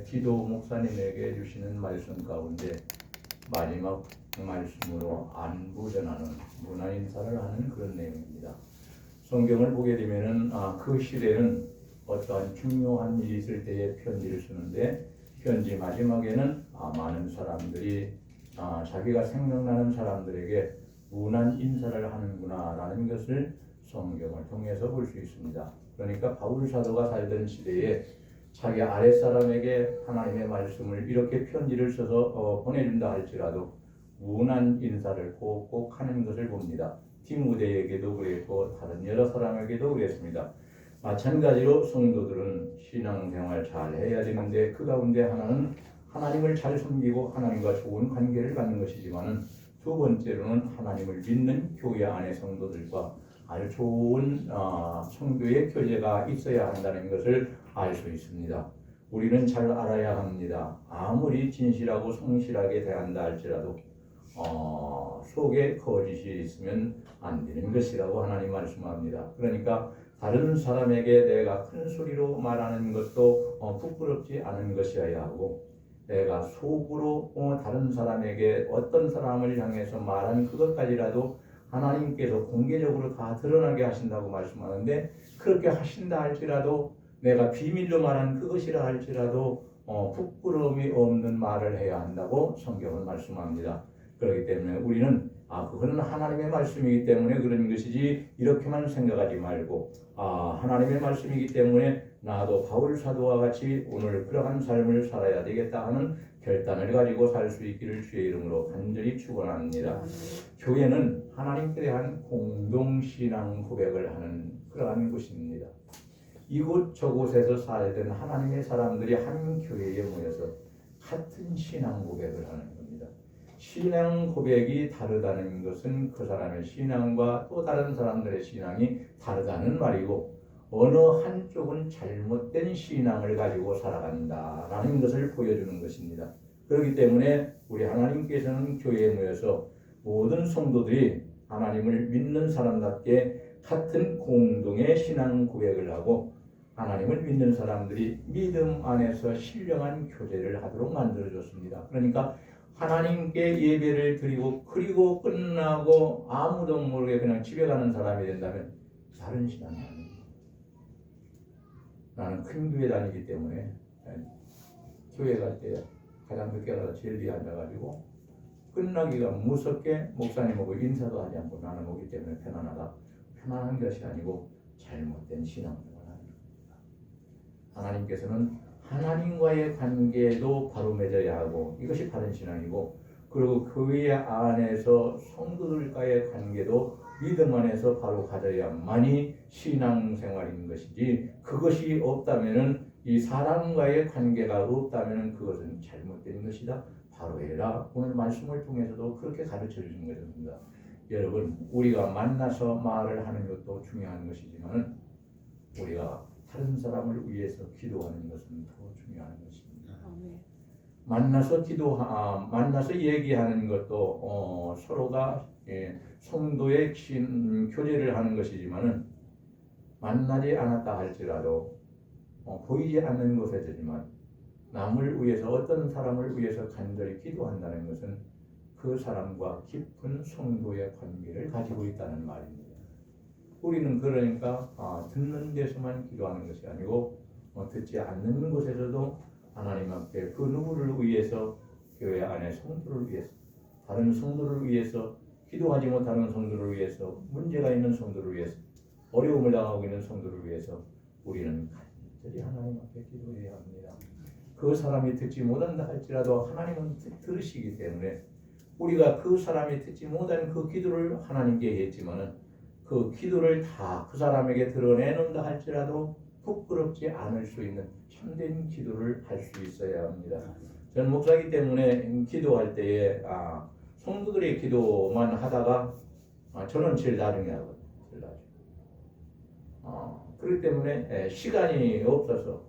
디도 목사님에게 주시는 말씀 가운데 마지막 말씀으로 안부 전하는 문안 인사를 하는 그런 내용입니다. 성경을 보게 되면은 그 시대는 어떠한 중요한 일이 있을 때에 편지를 쓰는데 편지 마지막에는 많은 사람들이 자기가 생각나는 사람들에게 문안 인사를 하는구나라는 것을 성경을 통해서 볼 수 있습니다. 그러니까 바울 사도가 살던 시대에 자기 아랫사람에게 하나님의 말씀을 이렇게 편지를 써서 보내준다 할지라도 문안 인사를 꼭꼭 하는 것을 봅니다. 디모데에게도 그랬고 다른 여러 사람에게도 그랬습니다. 마찬가지로 성도들은 신앙생활 잘 해야 되는데 그 가운데 하나는 하나님을 잘 섬기고 하나님과 좋은 관계를 갖는 것이지만은 두 번째로는 하나님을 믿는 교회 안의 성도들과 아주 좋은 성도의 교제가 있어야 한다는 것을 알 수 있습니다. 우리는 잘 알아야 합니다. 아무리 진실하고 성실하게 대한다 할지라도 속에 거짓이 있으면 안 되는 것이라고 하나님 말씀합니다. 그러니까 다른 사람에게 내가 큰 소리로 말하는 것도 부끄럽지 않은 것이어야 하고 내가 속으로 다른 사람에게 어떤 사람을 향해서 말한 그것까지라도 하나님께서 공개적으로 다 드러나게 하신다고 말씀하는데 그렇게 하신다 할지라도 내가 비밀로 말한 그것이라 할지라도 부끄러움이 없는 말을 해야 한다고 성경은 말씀합니다. 그렇기 때문에 우리는 그거는 하나님의 말씀이기 때문에 그런 것이지 이렇게만 생각하지 말고 하나님의 말씀이기 때문에 나도 바울 사도와 같이 오늘 그러한 삶을 살아야 되겠다 하는 결단을 가지고 살 수 있기를 주의 이름으로 간절히 축원합니다. 교회는 하나님께 대한 공동신앙 고백을 하는 그러한 곳입니다. 이곳 저곳에서 살던 하나님의 사람들이 한 교회에 모여서 같은 신앙 고백을 하는 겁니다. 신앙 고백이 다르다는 것은 그 사람의 신앙과 또 다른 사람들의 신앙이 다르다는 말이고 어느 한쪽은 잘못된 신앙을 가지고 살아간다라는 것을 보여주는 것입니다. 그렇기 때문에 우리 하나님께서는 교회에 모여서 모든 성도들이 하나님을 믿는 사람답게 같은 공동의 신앙 고백을 하고 하나님을 믿는 사람들이 믿음 안에서 신령한 교제를 하도록 만들어줬습니다. 그러니까 하나님께 예배를 드리고 그리고 끝나고 아무도 모르게 그냥 집에 가는 사람이 된다면 다른 신앙이 아닙니다. 나는 큰 교회 다니기 때문에 교회 갈 때 가장 늦게 가서 제일 뒤에 앉아가지고 끝나기가 무섭게 목사님하고 인사도 하지 않고 나는 오기 때문에 편안하다. 편안한 것이 아니고 잘못된 신앙을 하는 겁니다. 하나님께서는 하나님과의 관계도 바로 맺어야 하고 이것이 바른 신앙이고 그리고 교회 안에서 성도들과의 관계도 믿음 안에서 바로 가져야만이 신앙생활인 것이지 그것이 없다면은 이 사람과의 관계가 없다면은 그것은 잘못된 것이다. 바로 해라. 오늘 말씀을 통해서도 그렇게 가르쳐 주신 것입니다. 여러분 우리가 만나서 말을 하는 것도 중요한 것이지만 우리가 다른 사람을 위해서 기도하는 것은 더 중요한 것입니다. 만나서 얘기하는 것도 서로가 성도의 교제를 하는 것이지만은 만나지 않았다 할지라도 보이지 않는 곳에서지만 남을 위해서 어떤 사람을 위해서 간절히 기도한다는 것은 그 사람과 깊은 성도의 관계를 가지고 있다는 말입니다. 우리는 그러니까 듣는 데서만 기도하는 것이 아니고 듣지 않는 곳에서도 하나님 앞에 그 누구를 위해서 교회 안에 성도를 위해서 다른 성도를 위해서 기도하지 못하는 성도를 위해서 문제가 있는 성도를 위해서 어려움을 당하고 있는 성도를 위해서 우리는 간절히 하나님 앞에 기도해야 합니다. 그 사람이 듣지 못한다 할지라도 하나님은 들으시기 때문에 우리가 그 사람이 듣지 못한 그 기도를 하나님께 했지만은 그 기도를 다 그 사람에게 드러내는다 할지라도 부끄럽지 않을 수 있는 참된 기도를 할 수 있어야 합니다. 저는 목사이기 때문에 기도할 때에 성도들의 기도만 하다가 저는 제일 나중에 하거든요. 제일 나중에. 그렇기 때문에 시간이 없어서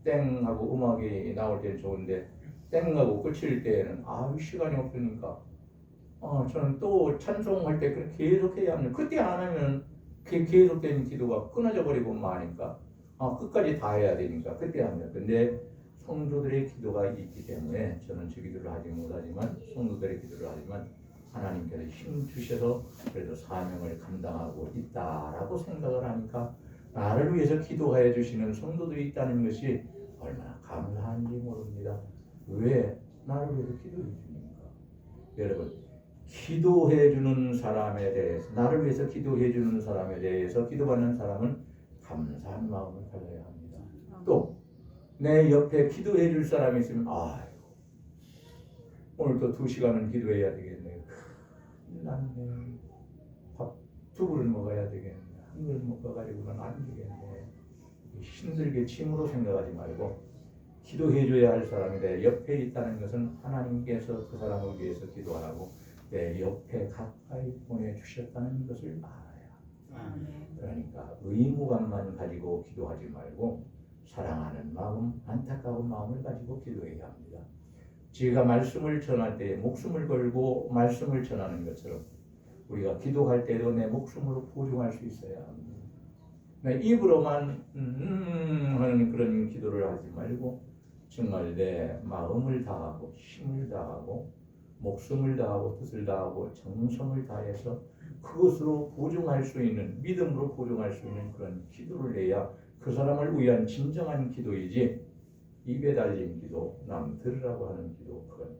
땡 하고 음악이 나올 때는 좋은데 땡 하고 끝일 때에는 시간이 없으니까 저는 또 찬송할 때 그렇게 계속해야 합니다. 그때 안 하면 계속된 기도가 끊어져 버리고 마니까 끝까지 다 해야 되니까 그때 합니다. 근데 성도들의 기도가 있기 때문에 저는 저 기도를 하지 못하지만 성도들의 기도를 하지만 하나님께서 힘 주셔서 그래도 사명을 감당하고 있다라고 생각을 하니까 나를 위해서 기도해 주시는 성도들이 있다는 것이 얼마나 감사한지 모릅니다. 왜 나를 위해서 기도해 주십니까? 여러분, 기도해 주는 사람에 대해서, 나를 위해서 기도해 주는 사람에 대해서 기도받는 사람은 감사한 마음을 가져야 합니다. 또 내 옆에 기도해 줄 사람이 있으면 오늘 또 2시간은 기도해야 되겠네. 큰일 났네. 밥 2그릇 먹어야 되겠네. 1그릇 먹어가지고는 안 되겠네. 힘들게 침으로 생각하지 말고 기도해 줘야 할 사람이 내 옆에 있다는 것은 하나님께서 그 사람을 위해서 기도하라고 내 옆에 가까이 보내주셨다는 것을 알아야. 그러니까 의무감만 가지고 기도하지 말고 사랑하는 마음, 안타까운 마음을 가지고 기도해야 합니다. 제가 말씀을 전할 때 목숨을 걸고 말씀을 전하는 것처럼 우리가 기도할 때도 내 목숨으로 보증할 수 있어야 합니다. 입으로만 하는 그런 기도를 하지 말고 정말 내 마음을 다하고 힘을 다하고 목숨을 다하고 뜻을 다하고 정성을 다해서 그것으로 보증할 수 있는, 믿음으로 보증할 수 있는 그런 기도를 해야 그 사람을 위한 진정한 기도이지 입에 달린 기도, 남 들으라고 하는 기도, 그건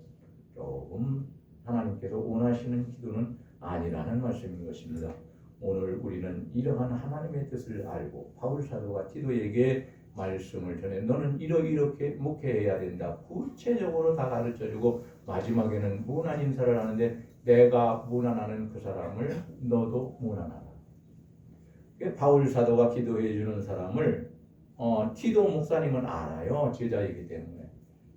조금 하나님께서 원하시는 기도는 아니라는 말씀인 것입니다. 오늘 우리는 이러한 하나님의 뜻을 알고 바울 사도가 디도에게 말씀을 전해 너는 이렇게 목회해야 된다. 구체적으로 다 가르쳐주고 마지막에는 무난 인사를 하는데 내가 무난하는 그 사람을 너도 무난하라. 바울 사도가 기도해 주는 사람을 티도 목사님은 알아요. 제자이기 때문에.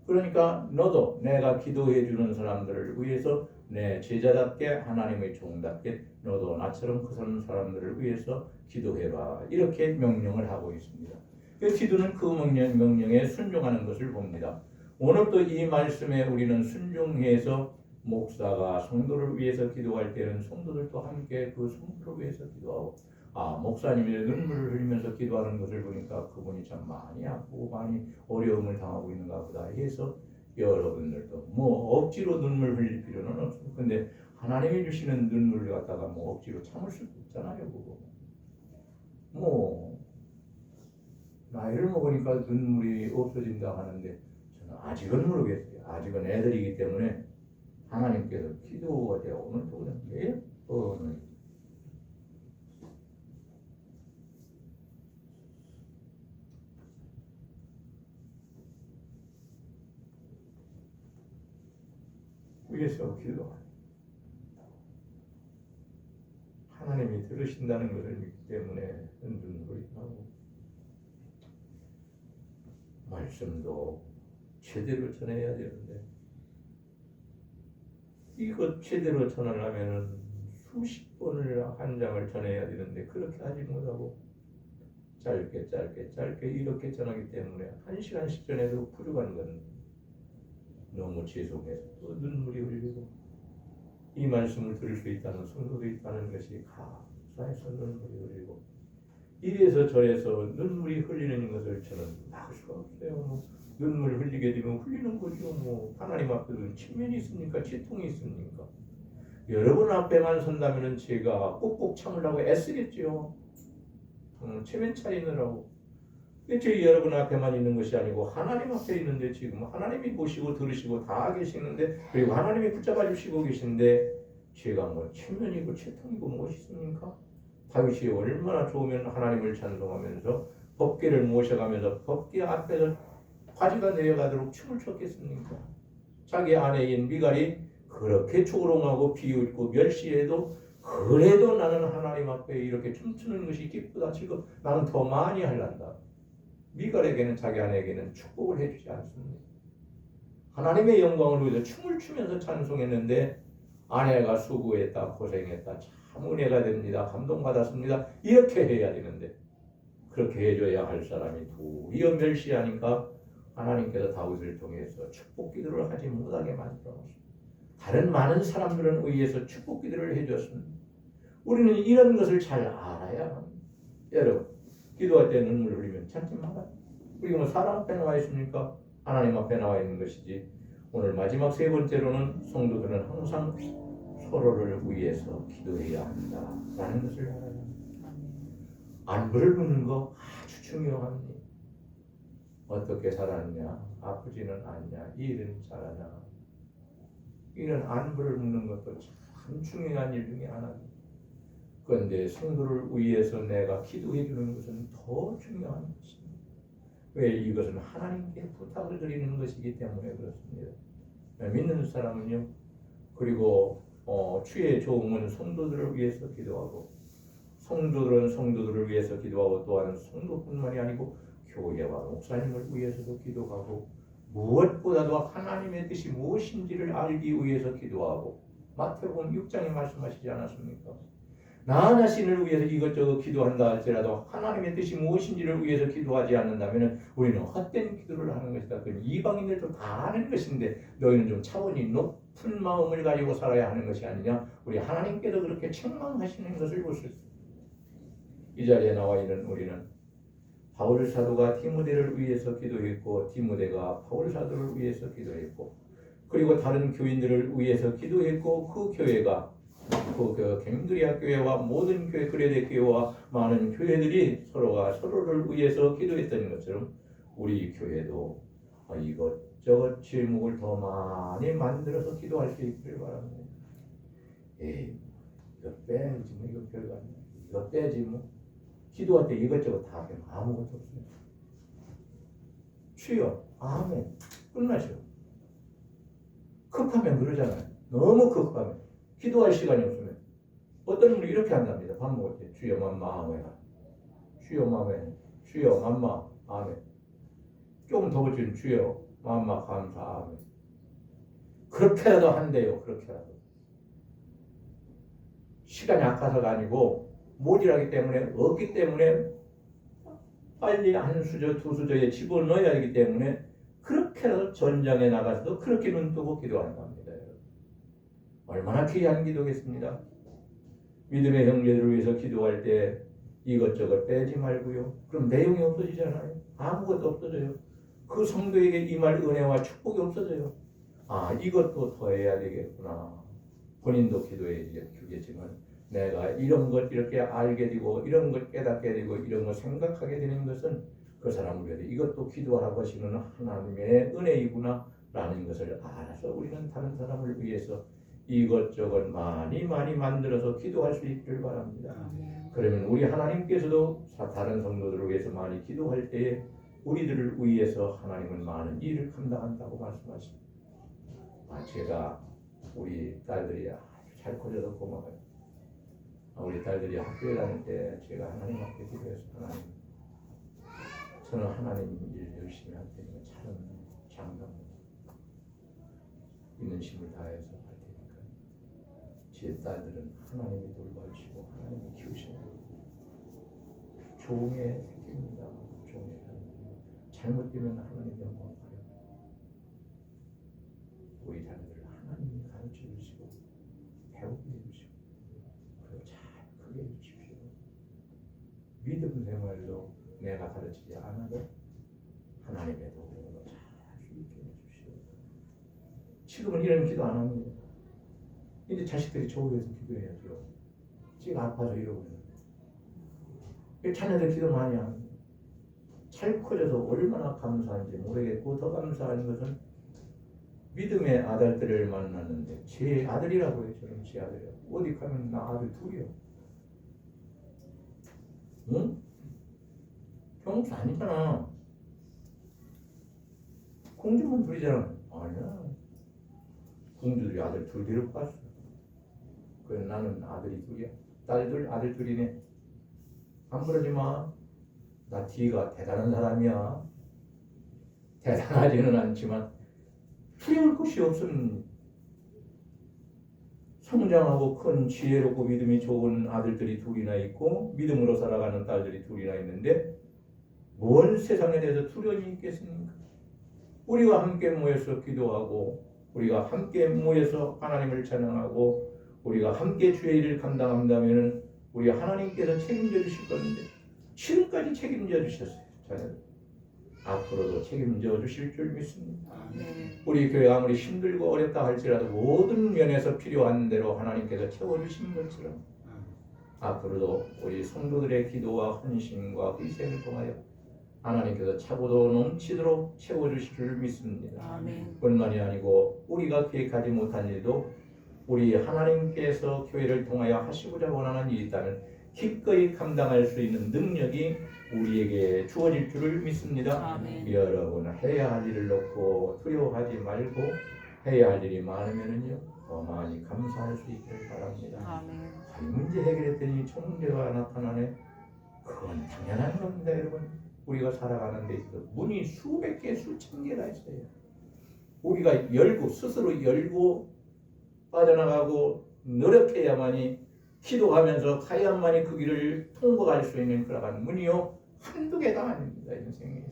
그러니까 너도 내가 기도해 주는 사람들을 위해서 내 제자답게 하나님의 종답게 너도 나처럼 그 사람들을 위해서 기도해라. 이렇게 명령을 하고 있습니다. 기도는 그 명령에 순종하는 것을 봅니다. 오늘도 이 말씀에 우리는 순종해서 목사가 성도를 위해서 기도할 때는 성도들도 함께 그 성도를 위해서 기도하고 목사님이 눈물을 흘리면서 기도하는 것을 보니까 그분이 참 많이 아프고 많이 어려움을 당하고 있는가 보다 해서 여러분들도 억지로 눈물 흘릴 필요는 없습니다. 근데 하나님이 주시는 눈물을 갖다가 억지로 참을 수도 없잖아요. 그거. 나이를 먹으니까 눈물이 없어진다 하는데 저는 아직은 모르겠어요. 아직은 애들이기 때문에 하나님께서 기도할 때 오늘도 그냥 매일 위해서 기도하니 하나님이 들으신다는 것을 믿기 때문에 눈물이 나고 말씀도 제대로 전해야 되는데 이것 제대로 전하려면 수십 번을 한 장을 전해야 되는데 그렇게 하지 못하고 짧게 이렇게 전하기 때문에 1시간씩 전해도 부족한 건 너무 죄송해서 또 눈물이 흘리고 이 말씀을 들을 수 있다는 성도도 있다는 것이 감사해서 눈물이 흘리고 이래서 저래서 눈물이 흘리는 것을 저는 막을 수가 없어요. 눈물 흘리게 되면 흘리는 거죠. 하나님 앞에도 침면이 있습니까? 치통이 있습니까? 여러분 앞에만 선다면 제가 꼭꼭 참으려고 애쓰겠죠. 체면 차리느라고. 제 여러분 앞에만 있는 것이 아니고 하나님 앞에 있는데 지금 하나님이 보시고 들으시고 다 계시는데 그리고 하나님이 붙잡아 주시고 계신데 제가 체면이고 채통이고 무엇이 있습니까? 다윗이 얼마나 좋으면 하나님을 찬송하면서 법궤를 모셔가면서 법궤 앞에서 바지가 내려가도록 춤을 췄겠습니까? 자기 아내인 미갈이 그렇게 조롱하고 비웃고 멸시해도 그래도 나는 하나님 앞에 이렇게 춤추는 것이 기쁘다 지금 나는 더 많이 할란다. 미갈에게는 자기 아내에게는 축복을 해주지 않습니다. 하나님의 영광을 위해서 춤을 추면서 찬송했는데 아내가 수고했다 고생했다 참 은혜가 됩니다. 감동받았습니다. 이렇게 해야 되는데 그렇게 해줘야 할 사람이 도리어 멸시하니까 하나님께서 다윗을 통해서 축복 기도를 하지 못하게 만들어놨습니다. 다른 많은 사람들은 의해서 축복 기도를 해줬습니다. 우리는 이런 것을 잘 알아야 합니다. 여러분 기도할 때 눈물 흘리면 참지 마라. 우리가 사람 앞에 나와 있습니까? 하나님 앞에 나와 있는 것이지. 오늘 마지막 세 번째로는 성도들은 항상 서로를 위해서 기도해야 한다라는 것을 알아야 합니다. 안부를 묻는 거 아주 중요합니다. 어떻게 살았냐, 아프지는 않냐, 일은 잘하냐. 이런 안부를 묻는 것도 참 중요한 일 중에 하나입니다. 그런데 성도를 위해서 내가 기도해 주는 것은 더 중요한 것입니다. 왜? 이것은 하나님께 부탁을 드리는 것이기 때문에 그렇습니다. 믿는 사람은요, 그리고 주의 종은 성도들을 위해서 기도하고, 성도들은 성도들을 위해서 기도하고, 또한 성도뿐만이 아니고 교회와 목사님을 위해서도 기도하고, 무엇보다도 하나님의 뜻이 무엇인지를 알기 위해서 기도하고, 마태복음 6장에 말씀하시지 않았습니까? 나 자신을 위해서 이것저것 기도한다 할지라도 하나님의 뜻이 무엇인지를 위해서 기도하지 않는다면 우리는 헛된 기도를 하는 것이다. 그건 이방인들도 다 아는 것인데 너희는 좀 차원이 높은 마음을 가지고 살아야 하는 것이 아니냐. 우리 하나님께도 그렇게 책망하시는 것을 볼 수 있습니다. 이 자리에 나와 있는 우리는 바울 사도가 디모데를 위해서 기도했고, 디모데가 바울 사도를 위해서 기도했고, 그리고 다른 교인들을 위해서 기도했고, 그 교회가 그 갱그리아 교회와 모든 교회, 그레데 교회와 많은 교회들이 서로가 서로를 위해서 기도했던 것처럼 우리 교회도 이것저것 제목을 더 많이 만들어서 기도할 수 있기를 바랍니다. 이거 빼야지 뭐, 이거 별거 아니야. 이거 빼지 뭐. 기도할 때 이것저것 다 하면 아무것도 없어요. 주여, 아멘. 끝나죠. 급하면 그러잖아요. 너무 급하면. 기도할 시간이 없으면 어떤 분이 이렇게 한답니다. 밥 먹을 때 주여 맘마 아멘, 주여 마멘, 주여 맘마 아멘. 조금 더 붙이면 주여 맘마 감사 아멘. 그렇게라도 한대요. 그렇게라도. 시간이 아까서가 아니고 모질하기 때문에, 없기 때문에 빨리 한 수저 두 수저에 집어넣어야 하기 때문에 그렇게라도 전장에 나가서도 그렇게 눈 뜨고 기도한다. 얼마나 귀한 기도겠습니다. 믿음의 형제들을 위해서 기도할 때 이것저것 빼지 말고요. 그럼 내용이 없어지잖아요. 아무것도 없어져요. 그 성도에게 임할 은혜와 축복이 없어져요. 이것도 더 해야 되겠구나. 본인도 기도해야 되겠지만 내가 이런 것 이렇게 알게 되고, 이런 것 깨닫게 되고, 이런 것 생각하게 되는 것은 그 사람을 위해서 이것도 기도하라고 하시는 하나님의 은혜이구나 라는 것을 알아서 우리는 다른 사람을 위해서 이것저것 많이 만들어서 기도할 수 있기를 바랍니다. 그러면 우리 하나님께서도 다른 성도들을 위해서 많이 기도할 때에 우리들을 위해서 하나님은 많은 일을 감당한다고 말씀하십니다. 제가 우리 딸들이 아주 잘 커져서 고마워요. 우리 딸들이 학교에 다닐 때 제가 하나님 앞에 기도해서, 하나님, 저는 하나님 일 열심히 할 테니까 차는 장담 있는 힘을 다해서 제 딸들은 하나님이 돌봐주시고 하나님이 키우시는 종의 새끼입니다. 종의 잘못되면 하나님 영광 받아요. 우리 자녀들을 하나님이 가르쳐 주시고 배우게 해주시고 그리고 잘 크게 해주십시오. 믿음 생활도 내가 가르치지 않아도 하나님의 도움으로 잘 할 수 있게 해주십시오. 지금은 이런 기도 안 합니다. 이제 자식들이 저를 위해서 기도해야죠. 제가 아파서 이러고 있는데. 자녀들 기도 많이 합니다. 잘 커져서 얼마나 감사한지 모르겠고, 더 감사한 것은 믿음의 아들들을 만났는데, 제 아들이라고 해요. 저는 제 아들이요. 어디 가면 나 아들 둘이요. 응? 경수 아니잖아. 공주만 둘이잖아. 아니야. 공주들이 아들 둘 데리고 갔어. 그래, 나는 아들이 둘이야. 딸들 아들 둘이네. 안 그러지 마. 나 뒤가 대단한 사람이야. 대단하지는 않지만 두려울 것이 없음. 성장하고 큰 지혜롭고 믿음이 좋은 아들들이 둘이나 있고 믿음으로 살아가는 딸들이 둘이나 있는데 뭔 세상에 대해서 두려움이 있겠습니까? 우리가 함께 모여서 기도하고, 우리가 함께 모여서 하나님을 찬양하고, 우리가 함께 주의 일을 감당한다면 우리 하나님께서 책임져 주실 건데 지금까지 책임져 주셨어요. 자녀들. 앞으로도 책임져 주실 줄 믿습니다. 아멘. 우리 교회가 아무리 힘들고 어렵다 할지라도 모든 면에서 필요한 대로 하나님께서 채워주신 것처럼 앞으로도 우리 성도들의 기도와 헌신과 희생을 통하여 하나님께서 차고도 넘치도록 채워주실 줄 믿습니다. 아멘. 뿐만이 아니고 우리가 계획하지 못한 일도 우리 하나님께서 교회를 통하여 하시고자 원하는 일이 있다면 기꺼이 감당할 수 있는 능력이 우리에게 주어질 줄을 믿습니다. 아멘. 여러분 해야 할 일을 놓고 두려워하지 말고 해야 할 일이 많으면은요 더 많이 감사할 수 있기를 바랍니다. 아멘. 이 문제 해결했더니 총대가 나타나네. 그건 당연한 겁니다, 여러분. 우리가 살아가는 데 있어서 문이 수백 개, 수천 개가 있어요. 우리가 열고 스스로 열고 빠져나가고 노력해야만이 기도하면서 가야만이 그 길을 통과할 수 있는 그러한 문이요 한두 개가 아닙니다. 인생에서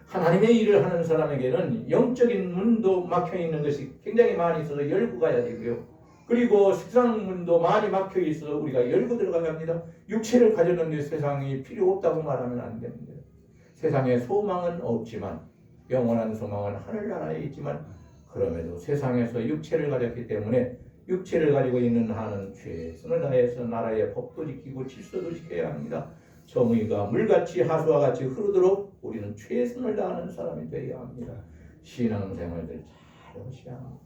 하나님의 일을 하는 사람에게는 영적인 문도 막혀 있는 것이 굉장히 많이 있어서 열고 가야 되고요. 그리고 세상 문도 많이 막혀 있어서 우리가 열고 들어가야 합니다. 육체를 가졌는데 세상이 필요 없다고 말하면 안 됩니다. 세상에 소망은 없지만 영원한 소망은 하늘나라에 있지만 그럼에도 세상에서 육체를 가졌기 때문에 육체를 가지고 있는 한은 최선을 다해서 나라의 법도 지키고 질서도 지켜야 합니다. 정의가 물같이 하수와 같이 흐르도록 우리는 최선을 다하는 사람이 되어야 합니다. 신앙생활들 잘 하셔야 합니다.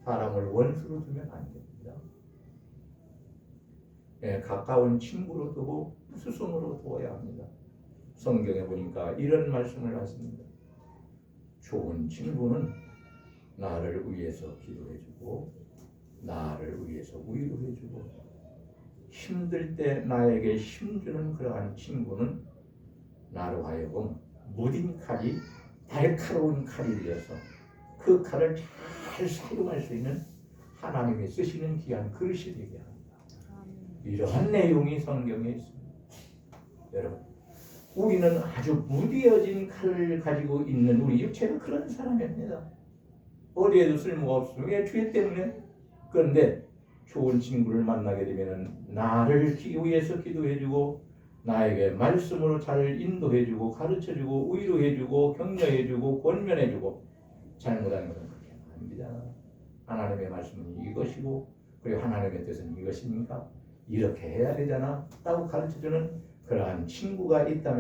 사람을 원수로 두면 안 됩니다. 예, 가까운 친구로 두고 스승으로 두어야 합니다. 성경에 보니까 이런 말씀을 하십니다. 좋은 친구는 나를 위해서 기도해주고 나를 위해서 위로해주고 힘들 때 나에게 힘주는 그러한 친구는 나로 하여금 무딘 칼이 날카로운 칼이 되어서 그 칼을 잘 사용할 수 있는 하나님이 쓰시는 귀한 그릇이 되게 합니다. 이러한 내용이 성경에 있습니다. 여러분, 우리는 아주 무뎌진 칼을 가지고 있는 우리 육체는 그런 사람입니다. 어디에도 쓸모가 없으면 왜 죄 때문에. 그런데 좋은 친구를 만나게 되면 나를 위해서 기도해주고 나에게 말씀으로 잘 인도해주고 가르쳐주고 위로해주고 격려해주고 권면해주고 잘못한 것은 그렇게 아닙니다. 하나님의 말씀은 이것이고 그리고 하나님의 뜻은 이것입니까? 이렇게 해야 되잖아 라고 가르쳐주는 그러한 친구가 있다면